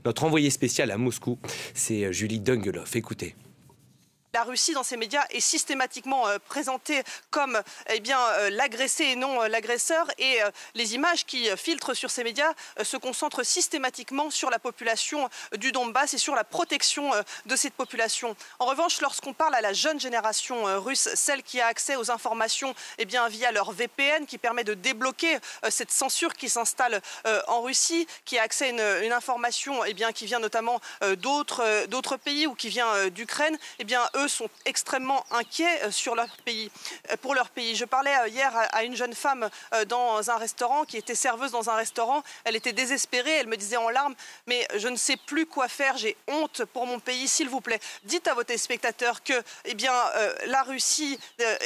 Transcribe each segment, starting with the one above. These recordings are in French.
notre envoyé spécial à Moscou. C'est Julie Dungelhoff. Écoutez. La Russie, dans ces médias, est systématiquement présentée comme l'agressé et non l'agresseur. Et les images qui filtrent sur ces médias se concentrent systématiquement sur la population du Donbass et sur la protection de cette population. En revanche, lorsqu'on parle à la jeune génération russe, celle qui a accès aux informations via leur VPN, qui permet de débloquer cette censure qui s'installe en Russie, qui a accès à une information qui vient notamment d'autres pays ou qui vient d'Ukraine, eux sont extrêmement inquiets pour leur pays. Je parlais hier à une jeune femme dans un restaurant, qui était serveuse dans un restaurant. Elle était désespérée, elle me disait en larmes, mais je ne sais plus quoi faire, j'ai honte pour mon pays, s'il vous plaît. Dites à vos téléspectateurs que la Russie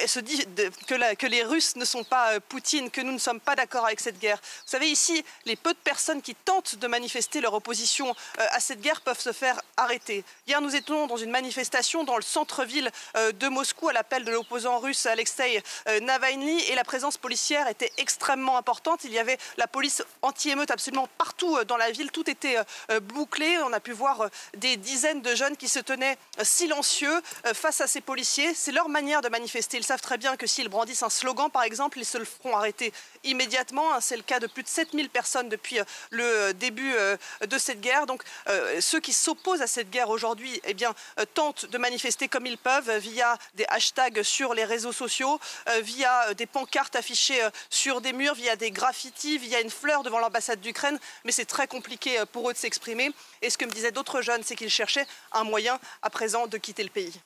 se dit que les Russes ne sont pas Poutine, que nous ne sommes pas d'accord avec cette guerre. Vous savez, ici, les peu de personnes qui tentent de manifester leur opposition à cette guerre peuvent se faire arrêter. Hier, nous étions dans une manifestation dans le centre-ville de Moscou à l'appel de l'opposant russe Alexei Navalny, et la présence policière était extrêmement importante. Il y avait la police anti-émeute absolument partout dans la ville, tout était bouclé. On a pu voir des dizaines de jeunes qui se tenaient silencieux face à ces policiers. C'est leur manière de manifester. Ils savent très bien que s'ils brandissent un slogan, par exemple, ils se le feront arrêter immédiatement. C'est le cas de plus de 7000 personnes depuis le début de cette guerre. Donc ceux qui s'opposent à cette guerre aujourd'hui tentent de manifester comme ils peuvent, via des hashtags sur les réseaux sociaux, via des pancartes affichées sur des murs, via des graffitis, via une fleur devant l'ambassade d'Ukraine. Mais c'est très compliqué pour eux de s'exprimer. Et ce que me disaient d'autres jeunes, c'est qu'ils cherchaient un moyen à présent de quitter le pays.